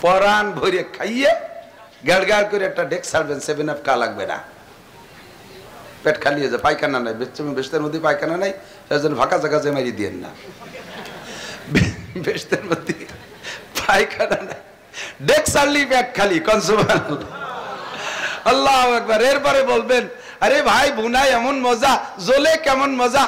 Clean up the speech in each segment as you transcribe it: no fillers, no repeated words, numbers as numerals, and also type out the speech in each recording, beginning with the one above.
পরান ভরে খাইয়ে গাড় গাড় করে একটা ডেক ছাড়বেন, 7 আপ কা লাগবে না, পেট খালি হয়ে যায়, পায়খানা নাই, বেশতের মধ্যে পায়খানা নাই, সেজন্য ফাঁকা জায়গা যে মারি দিয়েন না, বেশতের মধ্যে পায়খানা নাই, ডেক ছাড়লি পেট খালি, কনসুমার আল্লাহু আকবার। এরপরে বলবেন আরে ভাই বুনাই এমন মজা, জলে কেমন মজা,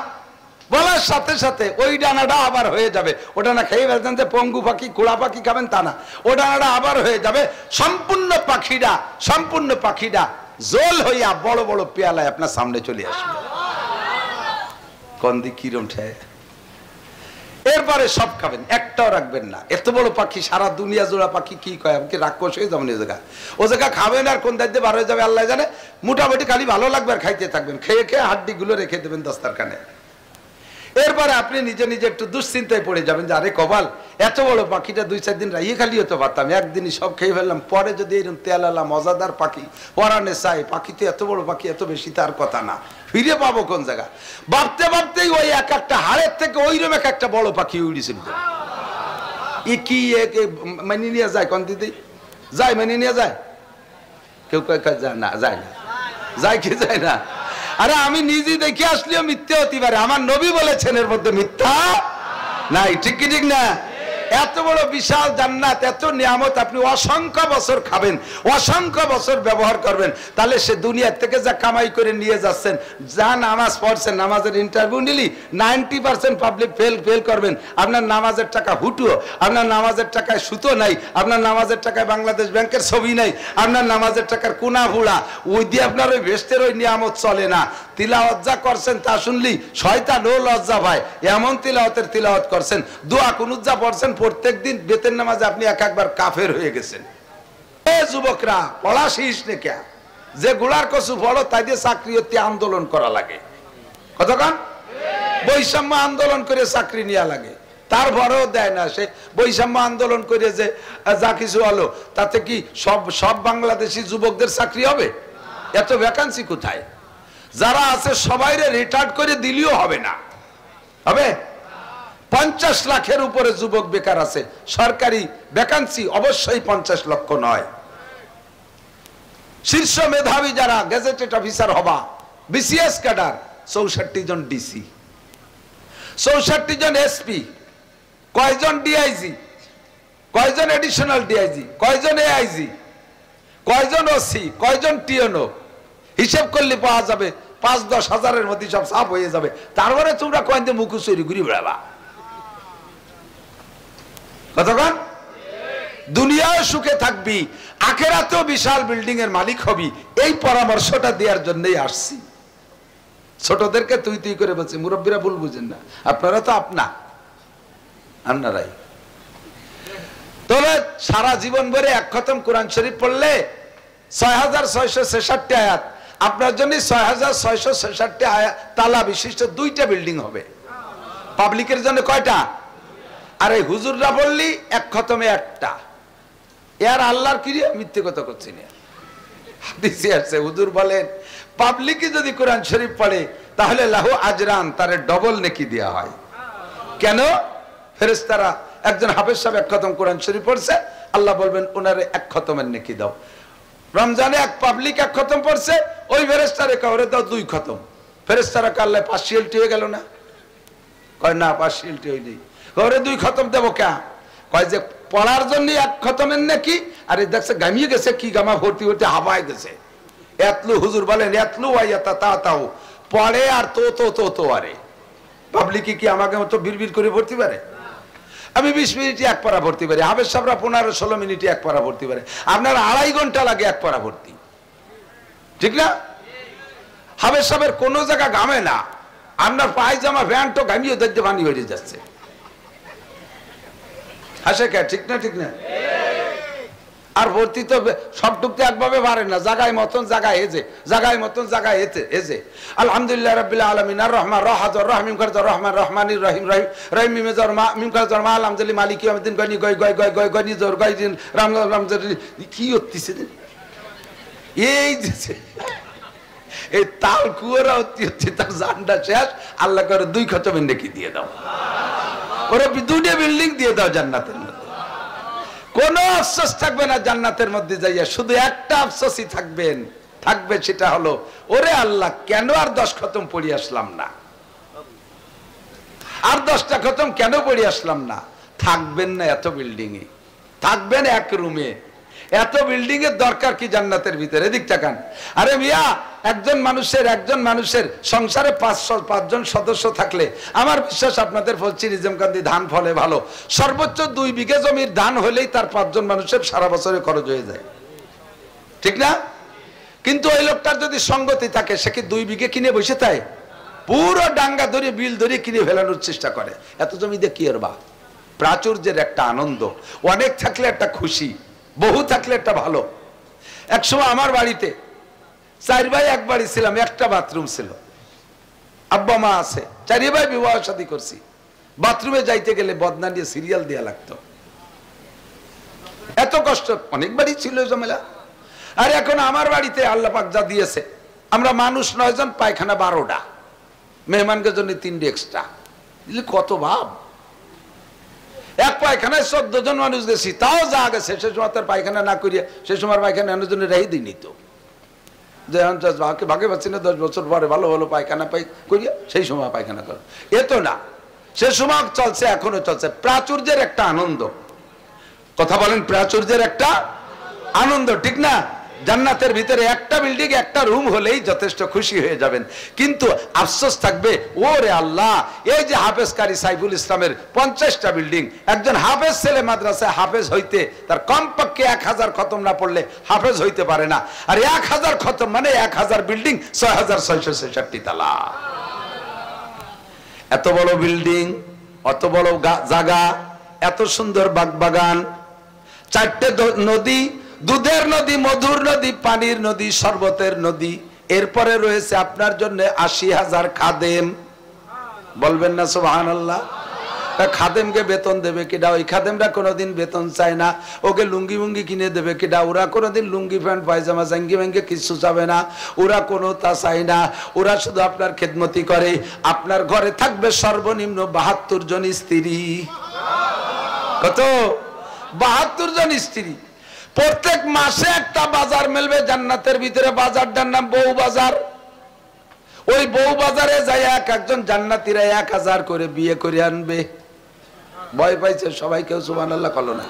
বলার সাথে সাথে ওই ডানাটা আবার হয়ে যাবে, ও ডানা খেয়ে ফেলতেন যে পঙ্গু পাখি কুড়া পাখি খাবেন তা না, ও ডানাটা আবার হয়ে যাবে, সম্পূর্ণ পাখিটা জল হইয়া বড় বড় পেয়ালায় আপনার সামনে চলে আসবে। কোন দিক কিরম ঠেয়, এরপরে সব খাবেন, একটাও রাখবেন না। এত বড় পাখি, সারা দুনিয়া জোড়া পাখি কি কয়, আমাকে রাক্ষস হয়ে যাবেন ও জায়গা খাবেন, আর কোন দায়িত্বে বার হয়ে যাবে আল্লাহ জানে। মোটামুটি খালি ভালো লাগবে আর খাইতে থাকবেন, খেয়ে খেয়ে হাড্ডি গুলো রেখে দেবেন দস্তারখানে। এরপরে আপনি নিজে নিজে একটু দুশ্চিন্তায় পড়ে যাবেন যে আরে কপাল, এত বড় পাখিটা 2-4 দিন রাইয়ে খালি হতে পারতাম, একদিনই সব খেয়ে ফেললাম। পরে যদি এরকম তেলালা মজাদার পাখি পরানে চাই, পাখি তো এত বড় পাখি, এত বেশি তার কথা না, ফিরে পাবো কোন জায়গা, ভাবতে ভাবতেই ওই এক একটা হাড়ের থেকে ওইরকম একটা বড় পাখি উড়িয়েছিল। ই কি মেনে নিয়ে যায়, কোন দিদি যায়, মেনে নিয়ে যায়, কেউ যায় না, যায় না, যায় কি যায় না। আরে আমি নিজে দেখে আসলেও মিথ্যে হতে পারে, আমার নবী বলেছেন এর মধ্যে মিথ্যা নাই, ঠিক কি ঠিক না। এত বড় বিশাল জান্নাত, এত নিয়ামত, আপনি অসংখ্য বছর খাবেন, অসংখ্য বছর ব্যবহার করবেন, তাহলে সে দুনিয়া থেকে যা কামাই করে নিয়ে যাচ্ছেন, যা নামাজ পড়ছেন, নামাজের ইন্টারভিউ নিলি 90% পাবলিক ফেল করবেন, আপনার নামাজের টাকা হুটুও, আপনার নামাজের টাকায় সুতো নাই, আপনার নামাজের টাকায় বাংলাদেশ ব্যাংকের ছবি নাই, আপনার নামাজের টাকার কোনা ভুড়া, ওই দিয়ে আপনার ওই ভেস্টের ওই নিয়ামত চলে না। তিলাওয়াত যা করছেন তা শুনলি শয়তান ও লজ্জা ভাই, এমন তিলাওয়াত করছেন, দোয়া কুনুত যা পড়ছেন প্রত্যেক দিন বেতের নামাজে আপনি একবার কাফের হয়ে গেছেন। এ যুবকরা, পড়া শিস নে কে, যে গুলার কসু পড়ো তাই দিয়ে চাকরি হতে আন্দোলন করা লাগে, কতক্ষণ বৈষম্য আন্দোলন করে চাকরি নেওয়া লাগে, তারপরেও দেয় না। সে বৈষম্য আন্দোলন করে যে যা কিছু হলো, তাতে কি সব বাংলাদেশি যুবকদের চাকরি হবে? এত ভ্যাকান্সি কোথায়? যারা আছে সবাইরে রিটায়ার্ড করে দিলেও হবে না, হবে? 50 লাখের উপরে যুবক বেকার আছে, সরকারি ভ্যাকান্সি অবশ্যই 50 লক্ষ নয়। শীর্ষ মেধাবী যারা গেজেটেড অফিসার হবা, বিসিএস ক্যাডার 64 জন ডিসি, 64 জন এসপি, কয়জন ডিআইজি, কয়জন এডিশনাল ডিআইজি, কয়জন এআইজি, কয়জন ওসি, কয়জন টিএনও, হিসাব করলে পাওয়া যাবে 5-10 হাজারের মধ্যে সব সাফ হয়ে যাবে। তারপরে তোমরা কয়েকদিন মুখোশরি ঘুরি বেড়াবা, কতক্ষণ দুনিয়ায় সুখে থাকবি, আখেরাতেও বিশাল বিল্ডিং এর মালিক হবি। এই পরামর্শটা দেওয়ার জন্যই আসছি। ছোটদেরকে তুই তুই করে বলছি, মুরব্বীরা ভুল বুঝেন না, আপনারা তো আপনারাই। তবে সারা জীবন ভরে এক খতম কোরআন শরীফ পড়লে 6666 আয়াত, আপনার জন্য 6666 আয়াত তালা বিশিষ্ট 2টা বিল্ডিং হবে। পাবলিকের জন্য কয়টা? আর এই হুজুররা বললি এক খতমে একটা। এর আল্লাহর কিরিয়া মিথ্যে কথা করছি না, হাদিসে আছে হুজুর বলেন পাবলিকে যদি কোরআন শরীফ পড়ে তাহলে লাহু আজরান, তারে ডবল নেকি দেয়া হয়। কেন? ফেরেশতারা, একজন হাফেজ সাহেব এক খতম কোরআন শরীফ পড়ছে, আল্লাহ বলবেন ওনারে এক খতমের নেকি দাও। রমজানে এক পাবলিক এক খতম পড়ছে, ওই ফেরেশতারে কাউরে দাও 2 খতম। ফেরেশতারা কাল্লে পার্সিয়ালিটি হয়ে গেল না? কয় না, পার্সিয়ালিটি হয়নি। কাউরে 2 খতম দেবো কে? কয় যে পড়ার জন্য এক খতমের নাকি, আর দেখছে গামিয়ে গেছে, কি গামা ভর্তি ভর্তি হাবায় গেছে। এতলু হুজুর বলেন এতলু আইয়াতা তা তাও পড়ে আর তো আরে পাবলিকে কি আমাকে মতো বিড়বিড় করে ভর্তি পারে? আমি 20 মিনিটে এক পারা ভর্তি পারি, হাফেজ সাহেবরা 15-16 মিনিটে এক পারা ভর্তি পারে, আপনার 2.5 ঘন্টা লাগে এক পারা ভর্তি, ঠিক না? হাফেজ সাহেবের কোনো জায়গা গামে না, আপনার পায়জামা প্যান্টও গামিয়ে দেখতে পানি হয়ে যাচ্ছে। হাসে কে, ঠিক না? ঠিক না? আর ভর্তি তো সব টুকতে একভাবে পারে না, জায়গায় মতন জায়গায় এজে, জায়গায় মতন জায়গায় এজে। আলহামদুলিল্লাহ রাব্বিল আলামিন আর রহমান রাহাজুর রহিম কারজার রহমান রহমানির রহিম রহিম রহিম মিমেজর মা মিম কারজার মা আলহামদুলিল্লাহ মালিকি ইয়াউমিদ্দিন গনি গয় গয় গয় গয় গনি জোর গয় দিন রাম রাম কি হচ্ছে এই যে এই তাল কুয়ারা হচ্ছে, তার জানটা শেষ। আল্লাহ করে 2 খতমের নেকি দিয়ে দাও, ওরে 2টা বিল্ডিং দিয়ে দাও জান্নাতের মধ্যে। কোনো আফসোস থাকবে না জান্নাতের মধ্যে যাইয়া, শুধু একটা আফসোসই থাকবে, সেটা হলো ওরে আল্লাহ কেন আর 10 খতম পড়ি আসলাম না, আর 10টা খতম কেন পড়ি আসলাম না। থাকবেন না এত বিল্ডিং এ, থাকবেন এক রুমে, এত বিল্ডিং এর দরকার কি জান্নাতের ভিতরে? এদিক তাকান। আরে মিয়া, একজন মানুষের সংসারে 5 জন সদস্য থাকলে আমার বিশ্বাস আপনাদের বলছি নিজামকান্দি ধান ফলে ভালো, সর্বোচ্চ 2 বিঘা জমির ধান হলেই তার 5 জন মানুষের সারা বছরে খরচ হয়ে যায়, ঠিক না? কিন্তু ওই লোকটার যদি সঙ্গতি থাকে, সে কি 2 বিঘে কিনে বসে থাকে? পুরো ডাঙ্গা ধরে বিল ধরে কিনে ফেলানোর চেষ্টা করে। এত জমি দিয়ে কি করবা? প্রাচুর্যের একটা আনন্দ, অনেক থাকলে একটা খুশি, বহু থাকলে একটা ভালো। একসময় আমার বাড়িতে 4 ভাই এক বাড়ি ছিলাম, একটা বাথরুম ছিল, আব্বা মা আছে, 4 ভাই বিবাহ শাদী করছি। বাথরুমে যাইতে গেলে বদনা দিয়ে সিরিয়াল দেয়া লাগতো, এত কষ্ট। অনেক বাড়ি ছিল ঝামেলা। আর এখন আমার বাড়িতে আল্লাহ পাক যা দিয়েছে, আমরা মানুষ 9 জন, পায়খানা 12টা, মেহমানকে জন্য 3টে এক্সট্রা। কত ভাব! এক পায়খানায় 14 জন মানুষ গেছি, তাও যা গেছে। সে সময় তার পায়খানা না করিয়া, সে সময় পায়খানা আনার জন্য রেহি দিইনি তো, যে ভাগে পাচ্ছি না, 10 বছর পরে ভালো ভালো পায়খানা পাই করিয়া সেই সময় পায়খানা করো, এ তো না। সে সময় চলছে, এখনো চলছে। প্রাচুর্যের একটা আনন্দ, কথা বলেন, প্রাচুর্যের একটা আনন্দ, ঠিক না? জান্নাতের ভিতরে একটা বিল্ডিং, একটা রুম হলেই যথেষ্ট, খুশি হয়ে যাবেন। কিন্তু আফসোস থাকবে, ওরে আল্লাহ, এই যে হাফেজ কারি সাইফুল ইসলামের 50টা বিল্ডিং, একজন হাফেজ ছেলে মাদ্রাসায় হাফেজ হইতে তার কমপক্ষে 1000 খতম না পড়লে হাফেজ হইতে পারে না। আর 1000 খতম মানে 1000 বিল্ডিং, 6666 তালা। এত বড় বিল্ডিং, অত বড় জায়গা, এত সুন্দর বাগবাগান, 4টে নদী, দুধের নদী, মধুর নদী, পানির নদী, শরবতের নদী। এরপরে রয়েছে আপনার জন্য 80,000 খাদেম। বলবেন না সুবহানাল্লাহ? খাদেমকে বেতন দেবে কিনা? ওই খাদেমরা কোনোদিন বেতন চায় না। ওকে লুঙ্গি মুঙ্গি কিনে দেবে কিনা? ওরা কোনোদিন লুঙ্গি প্যান্ট পায়জামা জাঙ্গি ভেঙ্গে কিছু চাবে না, ওরা কোনো তা চায় না। ওরা শুধু আপনার খেদমতি করে। আপনার ঘরে থাকবে সর্বনিম্ন 72 জন স্ত্রী। কত? 72 জন স্ত্রী। প্রত্যেক মাসে একটা বাজার মিলবে জান্নাতের ভিতরে, বাজারটার নাম বউ বাজার। ওই বউ বাজারে যাই একজন জান্নাতীরা 1000 করে বিয়ে করে আনবে। ভয় পাইছে সবাই, কেউ সুবহানাল্লাহ কলো না।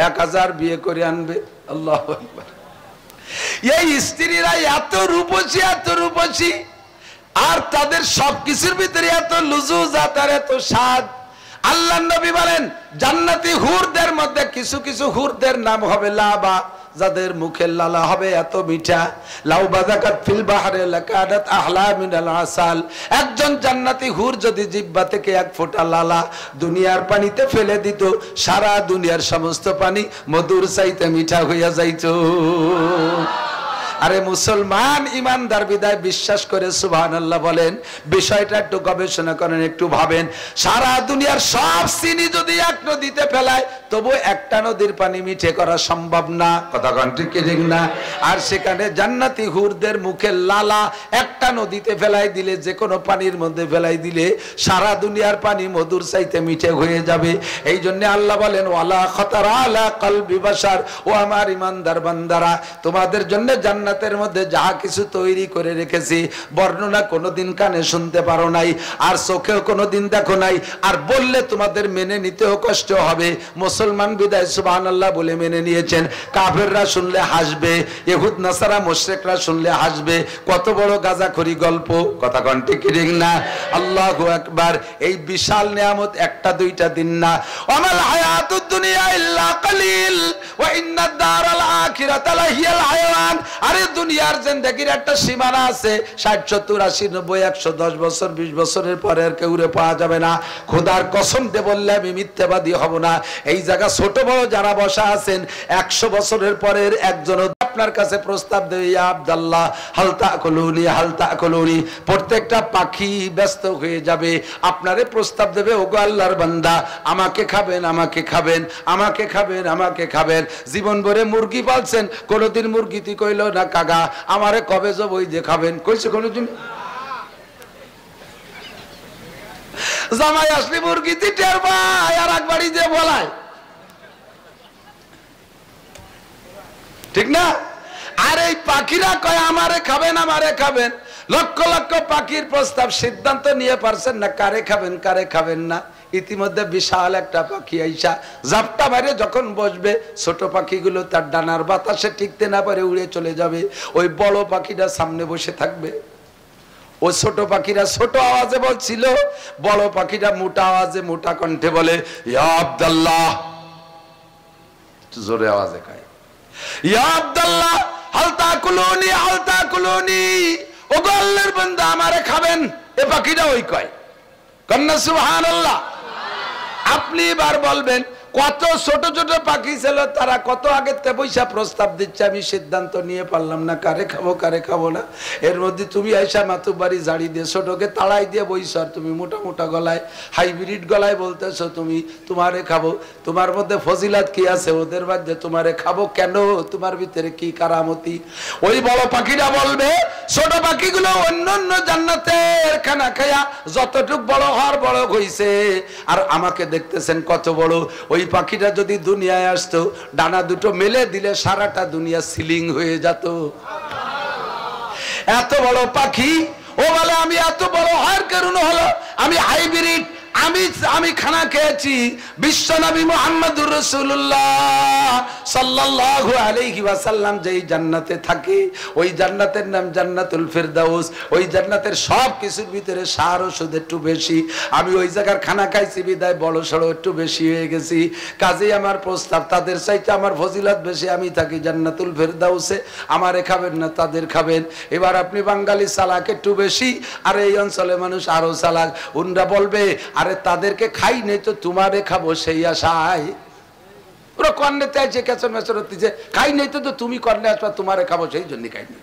1000 বিয়ে করে আনবে, আল্লাহু আকবার। এই স্ত্রীরা এত রূপসী, এত রূপসী, আর তাদের সবকিছুর ভিতরে এত লুজুজাত আর এত স্বাদ। আল্লাহ নবী বলেন, জান্নাতি হুরদের মধ্যে কিছু কিছু হুরদের নাম হবে লাবা, যাদের মুখের লালা হবে এত মিঠা। লাউ বাযাকাত ফিল বাহরে লাকাদাত আহলা মিনাল আসাল। একজন জান্নাতি হুর যদি জিহ্বা থেকে 1 ফোঁটা লালা দুনিয়ার পানিতে ফেলে দিত, সারা দুনিয়ার সমস্ত পানি মধুর চাইতে মিঠা হইয়া যাইত। আরে মুসলমান ইমানদার বিদায় বিশ্বাস করে সুবহানাল্লাহ বলেন। বিষয়টা একটু গবেষণা করেন, একটু ভাবেন। সারা দুনিয়ার সব চিনি যদি এক নদীতে ফেলায়, তবু একটা নদীর পানি মিঠে করা সম্ভব না। কথা কোন ঠিক না? আর সেখানে জান্নাতি হুরদের মুখে লালা একটা নদীতে ফেলাই দিলে, যে কোনো পানির মধ্যে ফেলাই দিলে সারা দুনিয়ার পানি মধুর চাইতে মিঠে হয়ে যাবে। এই জন্য আল্লাহ বলেন, ওয়ালা খাতারা আলা কলবি বাশার। ও আমার ইমানদার বান্দারা, তোমাদের জন্য জান্নাতের মধ্যে যা কিছু তৈরি করে রেখেছি, বর্ণনা কোনোদিন কানে শুনতে পারো নাই, আর চোখেও কোনোদিন দেখো নাই, আর বললে তোমাদের মেনে নিতেও কষ্ট হবে। মুসলমান বিদায় সুবহানাল্লাহ বলে মেনে নিয়েছেন। কাফেররা শুনলে হাসবে, ইহুদ নাসারা মুশরিকরা শুনলে হাসবে। কত বড় গাঁজাখড়ি গল্প। কথা কোন ঠিক না? আল্লাহু আকবার। এই বিশাল নিয়ামত একটা দুইটা দিন না। আমাল হায়াতুদ দুনিয়া ইল্লা কালিল ওয়া ইন্নাদ দারাল আখিরাতা লাহিয়াল হায়াওয়ান। আরে দুনিয়ার জিন্দেগির একটা সীমানা আছে। 60 70 80 90 110 বছর 20 বছরের পরে আর কেউ পাওয়া যাবে না। খোদার কসম দিয়ে বললে আমি মিথ্যাবাদী হব না। এই জায়গা ছোট বড় যারা বসা আছেন, 100 বছরের পরের একজন আপনার কাছে প্রস্তাব দেবে, ইয়া আব্দুল্লাহ হালতা কলুনি, হালতা কলুনি। প্রত্যেকটা পাখি ব্যস্ত হয়ে যাবে, আপনারে প্রস্তাব দেবে, ওগো আল্লাহর বান্দা, আমাকে খাবেন, আমাকে খাবেন, আমাকে খাবেন, আমাকে খাবেন। জীবন ভরে মুরগি পালছেন, কোনোদিন মুরগিটি কইল না কাগা আমারে কবে যাব ওই যে খাবেন, কইছে কোনোদিন? জামাই আসলে মুরগিতে টের পায় আর এক বাড়ি যে বলায়, ঠিক না? আর এই পাখিরা কয় আমারে খাবেন আমারে খাবেন, লক্ষ লক্ষ পাখির প্রস্তাব সিদ্ধান্ত নিয়ে পারছেন না কারে খাবেন কারে খাবেন না। ইতিমধ্যে বিশাল একটা পাখি আইসা জাপটা মারে যখন বসবে, ছোট পাখিগুলো তার ডানার বাতাসে টিকতে না পারে উড়ে চলে যাবে, ওই বড় পাখিটা সামনে বসে থাকবে। ও ছোট পাখিরা ছোট আওয়াজে বলছিল, বড় পাখিরা মোটা আওয়াজে মোটা কণ্ঠে বলে ইয়া আব্দুল্লাহ, জোরে আওয়াজে কয় ইয়া আব্দুল্লাহ হালতা কুলুনি, ও গো আল্লাহর বান্দা আমারে খাবেন। এ পাখিটা ওই কয়, কন্যা সুবহানাল্লাহ। আপনি এবার বলবেন কত ছোট ছোট পাখি ছিল, তারা কত আগের থেকে পয়সা প্রস্তাব দিচ্ছে, আমি সিদ্ধান্ত নিয়ে পারলাম না কারে খাবো কারে খাবো না। এর মধ্যে তুমি আইসা মাতুবাড়ি জাড়ি দিয়ে ছোটকে তাড়াই দিয়ে বইছ, আর তুমি মোটা মোটা গলায় হাইব্রিড গলায় বলতেছো তুমি তোমারে খাবো। তোমার মধ্যে ফজিলাত কি আছে ওদের মধ্যে? তোমারে খাবো কেন? তোমার ভিতরে কি কারামতি? ওই বড় পাখিরা বলবে ছোট পাখিগুলো অন্য অন্য জান্নাতের খানা খায়া যতটুক বড় হওয়ার বড় হইছে, আর আমাকে দেখতেছেন কত বড়। ওই পাখিটা যদি দুনিয়ায় আসতো, ডানা দুটো মেলে দিলে সারাটা দুনিয়া সিলিং হয়ে যেত। এত বড় পাখি ও বলে আমি এত বড় হওয়ার কারণ হলো আমি হাইব্রিড, আমি খানা খেয়েছি বিশ্বনবী মুহাম্মদুর রাসূলুল্লাহ সাল্লাল্লাহু আলাইহি ওয়াসাল্লাম যেই জান্নাতে থাকে, ওই জান্নাতের নাম জান্নাতুল ফেরদাউস। ওই জান্নাতের সব কিছুর ভিতরে সার ওষুধ একটু বেশি, আমি ওই জায়গার খানা খাইছি বিদায় বড় সড়ো একটু বেশি হয়ে গেছি। কাজেই আমার প্রস্তাব তাদের চাইতে আমার ফজিলত বেশি, আমি থাকি জান্নাতুল ফেরদাউসে, আমারে খাবেন না তাদের খাবেন। এবার আপনি বাঙালি চালাক একটু বেশি, আর এই অঞ্চলে মানুষ আরো চালাক। উনরা বলবে আরে তাদেরকে খাই নেই তো তোমারে খাবো সেই আশায়, ওরা কর্নেতে আছে কেচর মেচর হচ্ছে, খাই নেই তো তুমি কর্নে আসবা তোমারে খাবো সেই জন্য খাই নেই।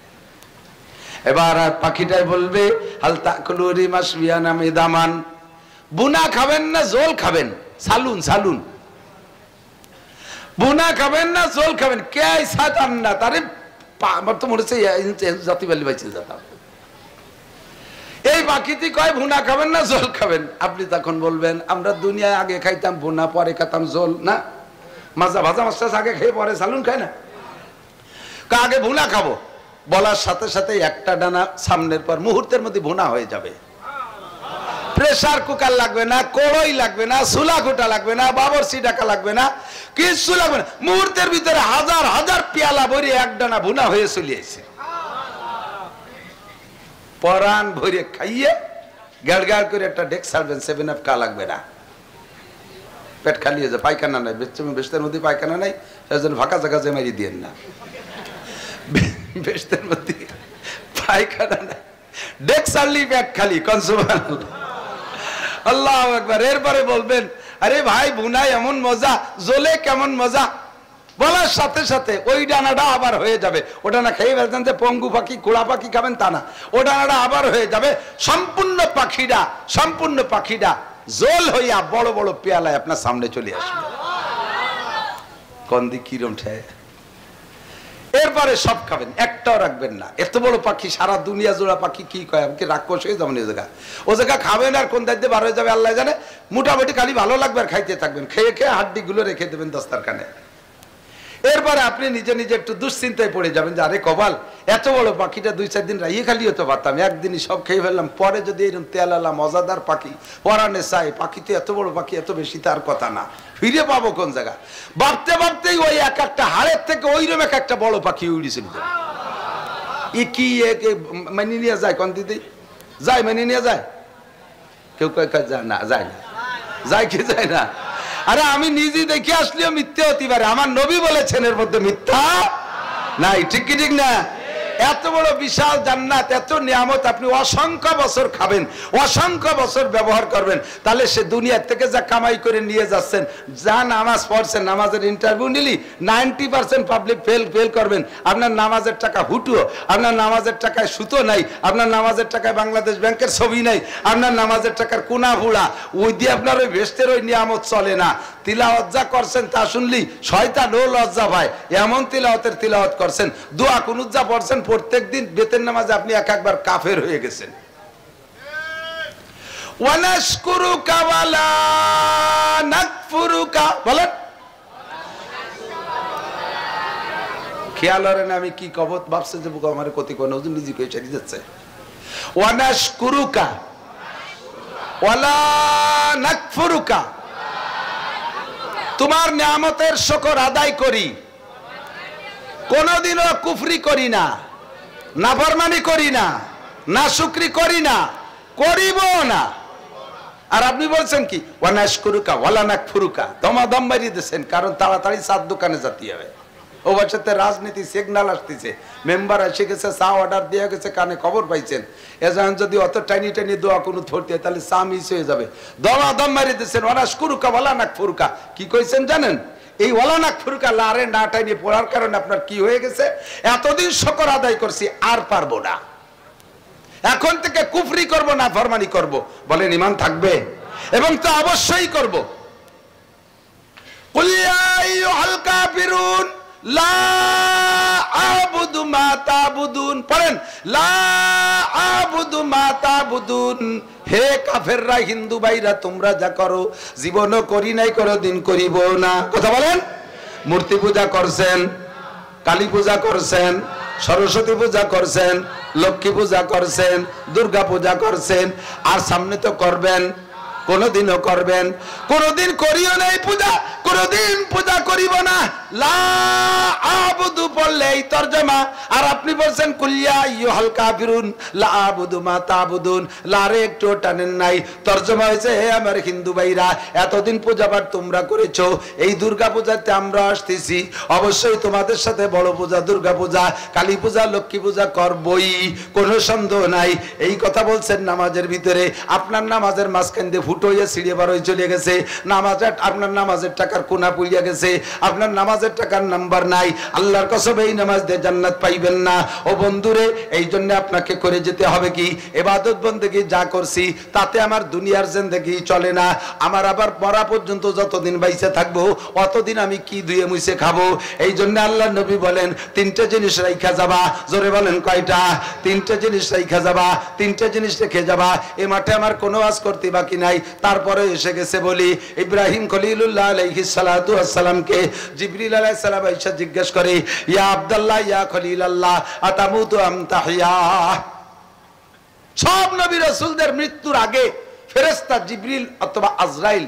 এবার আর পাখিটাই বলবে হালতা কুলুরি মাসবিয়া নামে দামান, বুনা খাবেন না জোল খাবেন? সালুন সালুন, বুনা খাবেন না জোল খাবেন? কে সাতান না তারে আমার তো মনে হচ্ছে জাতি বালি বাইছে যেতাম। এই পাখিটি কয় ভুনা খাবেন না জল খাবেন? আপনি তখন বলবেন আমরা দুনিয়ায় আগে খাইতাম ভুনা, পরে খেতাম জল, না মাজা ভাজা মাছ আগে খেয়ে পরে সালুন খায় না, আগে ভুনা খাবো। বলার সাথে সাথে একটা ডানা সামনের পর মুহূর্তের মধ্যে ভুনা হয়ে যাবে। প্রেসার কুকার লাগবে না, কড়াই লাগবে না, চুলা কুটা লাগবে না, বাবরচি ডাকা লাগবে না, কিছু লাগবে না, মুহূর্তের ভিতরে হাজার হাজার পেয়ালা ভরে এক ডানা ভুনা হয়ে চলে আসে। পরান ভরে খাইয়ে গাড় গাড় করে একটা ডেক সারবেন, 7 আপ কা লাগবে না, পেট খালি হয়ে যায়। পায়খানা নাই, বেশতের মধ্যে পায়খানা নাই, সেজন্য ফাঁকা জায়গা জমাই দিয়েন না। বেশতের মধ্যে পায়খানা নাই, ডেক সারলি পেট খালি, সুবহানাল্লাহ আল্লাহু আকবার। এরপরে বলবেন আরে ভাই ভুনায় এমন মজা, জলে কেমন মজা। বলার সাথে সাথে ওই ডানাটা আবার হয়ে যাবে। ও ডানা খেয়ে ফেলতেন যে পঙ্গু পাখি কুড়া পাখি খাবেন তা না, ও ডানাটা আবার হয়ে যাবে। সম্পূর্ণ পাখিটা জল হইয়া বড় বড় পেয়ালায় আপনার সামনে চলে আসবে। কন্দি কিরম ঠায়, এরপরে সব খাবেন, একটাও রাখবেন না। এত বড় পাখি, সারা দুনিয়া জোড়া পাখি কি কয় আমাকে রাক্ষস হয়ে যাবেন। ও জায়গা খাবেন আর কোন দায়িত্বে বার হয়ে যাবে আল্লাহ জানে। মোটামুটি খালি ভালো লাগবে আর খাইতে থাকবেন, খেয়ে খেয়ে হাড্ডি গুলো রেখে দেবেন দস্তারখানে। এরপরে আপনি নিজে নিজে একটু দুশ্চিন্তায় পড়ে যাবেন যে আরে কপাল, এত বড় পাখিটা 2-4 দিন রাইয়ে খালি হতে পারতাম, একদিনই সব খেয়ে ফেললাম। পরে যদি এরকম তেলালা মজাদার পাখি পরানে চাই, পাখি তো এত বড় পাখি, এত বেশি তার কথা না, ফিরে পাবো কোন জায়গা? ভাবতে ভাবতেই ওই এক একটা হাড়ের থেকে ওইরকম একটা বড় পাখি উড়িয়েছিল। ই কি মেনে নিয়ে যায় কোন দিদি যায়, মেনে নিয়ে যায়? কেউ কয় যায় না, যায় না, যায় কি যায় না? আরে আমি নিজে দেখে আসলেও মিথ্যে হতে পারে, আমার নবী বলেছেন এর মধ্যে মিথ্যা নাই, ঠিক কি ঠিক না? এত বড় বিশাল জান্নাত, এত নিয়ামত, আপনি অসংখ্য বছর খাবেন, অসংখ্য বছর ব্যবহার করবেন। তাহলে সে দুনিয়ার থেকে যা কামাই করে নিয়ে যাচ্ছেন, যা নামাজ পড়ছেন, নামাজের ইন্টারভিউ নিলি 90% পাবলিক ফেল করবেন। আপনার নামাজের টাকা হুটুও, আপনার নামাজের টাকায় সুতো নাই, আপনার নামাজের টাকায় বাংলাদেশ ব্যাংকের ছবি নাই, আপনার নামাজের টাকার কোনা ভুড়া, ওই দিয়ে আপনার ওই ভেস্টের ওই নিয়ামত চলে না। তিলাওয়াত যা করছেন তা শুনলি শয়তান ও লজ্জা পায়, এমন তিলাওয়াত করছেন। দোয়া কুনুত যা পড়ছেন প্রত্যেক দিন বেতের নামাজে আপনি একবার কাফের হয়ে গেছেন। ওয়া নাশকুরুকা ওয়া লা নাকফুরুকা, বলেন। খেয়াল করেন আমি কি কবত ভাবছে যে বুকা আমার কতি কোন ওজন নিজে কই চলে যাচ্ছে। ওয়া নাশকুরুকা ওয়া লা নাকফুরুকা, তোমার নিয়ামতের শুকর আদায় করি, কোনদিনও কুফরি করি না, নাফরমানি করি না, নাশুকরি করি না, করিব না। আর আপনি বলছেন কি ওয়া নাশকুরুকা ওয়া লা নাকফুরুকা, দমাদম মারি দিয়েছেন, কারণ তাড়াতাড়ি চার দোকানে যেতে হবে। ও বছরতে রাজনীতি সিগন্যাল আসতেছে, মেম্বার এসে গেছে, চা অর্ডার দিয়ে গেছে, কানে খবর পাইছেন। এজন যদি অত টাইনি টাইনি দোয়া কোনো ধরতে তাহলে চা মিস হয়ে যাবে। দমাদম মারি দিয়েছেন ওয়া নাশকুরুকা ওয়া লা নাকফুরুকা। কি কইছেন জানেন? এই ওয়া লা নাকফুরুকা লারে না টাইনি পড়ার কারণে আপনার কি হয়ে গেছে? এতদিন শুকর আদায় করছি, আর পারবো না, এখন থেকে কুফরি করব না, ফরমানি করব। বলেন ঈমান থাকবে? এবং তা অবশ্যই করব। কুল ইয়া আইয়ুহাল কাফিরুন লা আ'বুদু মা তা'বুদুন, পড়েন লা আ'বুদু মা তা'বুদুন। হে কাফেররা, হিন্দু ভাইরা, তোমরা যা করো জীবনও করি নাই, কোনদিন করিব না। কথা বলেন। মূর্তি পূজা করছেন, কালী পূজা করছেন, সরস্বতী পূজা করছেন, লক্ষ্মী পূজা করছেন, দুর্গা পূজা করছেন, আর সামনে তো করবেন, কোনদিনও করবেন। কোনদিন করিও নাই পূজা, কোনদিন পূজা করিব না। লা আ'বুদু পড়লে এই তরজমা, আর আপনি বলছেন কুল ইয়া আইয়ুহাল কাফিরুন লা আ'বুদু মা তা'বুদুন, লারে একটু টানেন নাই। তরজমা হয়েছে হে আমার হিন্দু ভাইরা, এতদিন পূজা পাঠ তোমরা করেছো, এই দুর্গা পূজাতে আমরা আসতেছি, অবশ্যই তোমাদের সাথে বড় পূজা দুর্গা পূজা, কালী পূজা, লক্ষ্মী পূজা করবই, কোনো সন্দেহ নাই। এই কথা বলছেন নামাজের ভিতরে, আপনার নামাজের মাঝখান দিয়ে ফুটো হয়ে ছিঁড়ে বার হয়ে চলে গেছে, নামাজের আপনার নামাজের টাকার কোনা পুড়িয়া গেছে, আপনার নামাজের টাকার নাম্বার নাই। আল্লাহর কসম এই নামাজ দিয়ে জান্নাত পাইবেন না। ও বন্ধুরে, এই জন্য আপনাকে করে যেতে হবে কি, ইবাদত বন্দেগী যা করছি তাতে আমার দুনিয়ার জিন্দেগি চলে না। আমার আবার মরা পর্যন্ত যতদিন বাইসে থাকবো অতদিন আমি কি ধুয়ে মুছে খাবো? এই জন্য আল্লাহ নবী বলেন তিনটে জিনিস রাইখা যাবা। জোরে বলেন কয়টা? তিনটে জিনিস রাইখা যাবা, তিনটে জিনিস রেখে যাবা। এ মাঠে আমার কোনো আজ করতে বাকি নাই। তারপরে এসে গেছে বলি, ইব্রাহিম খলিলুল্লাহ আলাইহিস সালাতু ওয়াস সালামকে জিবরিল আলাইহিস সালাম আয়েশা জিজ্ঞেস করে, ইয়া আব্দুল্লাহ ইয়া খলিলাল্লাহ আতামুতু আম তাহইয়া। সব নবী রাসূলদের মৃত্যুর আগে ফেরেশতা জিবরিল অথবা আজরাইল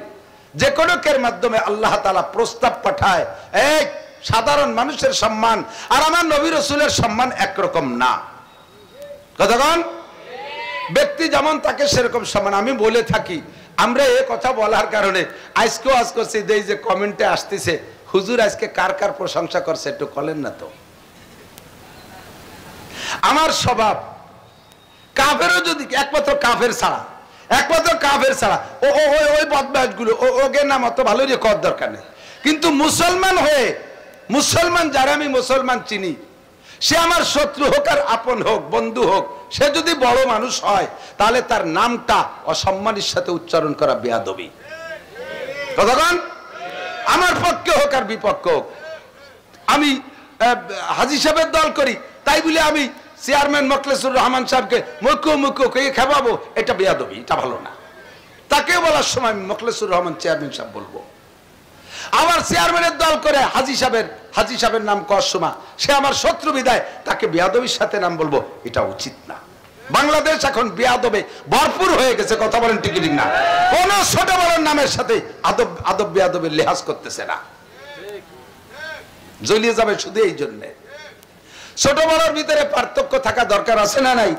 যে কোনো কের মাধ্যমে আল্লাহ তাআলা প্রস্তাব পাঠায়, এই সাধারণ মানুষের সম্মান আর আমার নবী রাসূলের সম্মান একরকম না। কতক্ষণ ব্যক্তি যেমন তাকে সেরকম সম্মান। আমি বলে থাকি, আমরা এই কথা বলার কারণে আজকেও আজ করছি, এই যে কমেন্টে আসতেছে, হুজুর আজকে কার কার প্রশংসা করছে একটু বলেন না তো। আমার স্বভাব, কাফেরও যদি একমাত্র কাফের ছাড়া, একমাত্র কাফের ছাড়া ওই বদমাশ গুলো ওকে নাম অত ভালো রে কর দরকার নেই। কিন্তু মুসলমান হয়ে, মুসলমান যারা আমি মুসলমান চিনি, সে আমার শত্রু হোক আর আপন হোক, বন্ধু হোক, সে যদি বড় মানুষ হয় তাহলে তার নামটা অসম্মানের সাথে উচ্চারণ করা বেয়াদবি। কতক্ষণ আমার পক্ষে হোক আর বিপক্ষে হোক। আমি হাজী সাহেবের দল করি, তাই বলে আমি চেয়ারম্যান মোখলেসুর রহমান সাহেবকে মুখো মুখো কে খাওয়াবো, এটা বেয়াদবি, এটা ভালো না। তাকে বলার সময় আমি মোখলেসুর রহমান চেয়ারম্যান সাহেব বলবো। আমার চেয়ারম্যানের দল করে হাজী সাহেবের নাম কর সময় সে আমার শত্রু বিদায়, তাকে বেয়াদবির সাথে নাম বলবো, এটা উচিত না। বাংলাদেশ এখন বেয়াদবে ভরপুর হয়ে গেছে। কথা বলেন ঠিক ঠিক না? কোন ছোট বড় নামের সাথে আদব বেয়াদবের লেহাজ করতেছে না, জ্বলিয়ে যাবে শুধু এই জন্য। ছোট বড়র ভিতরে পার্থক্য থাকা দরকার আছে না নাই?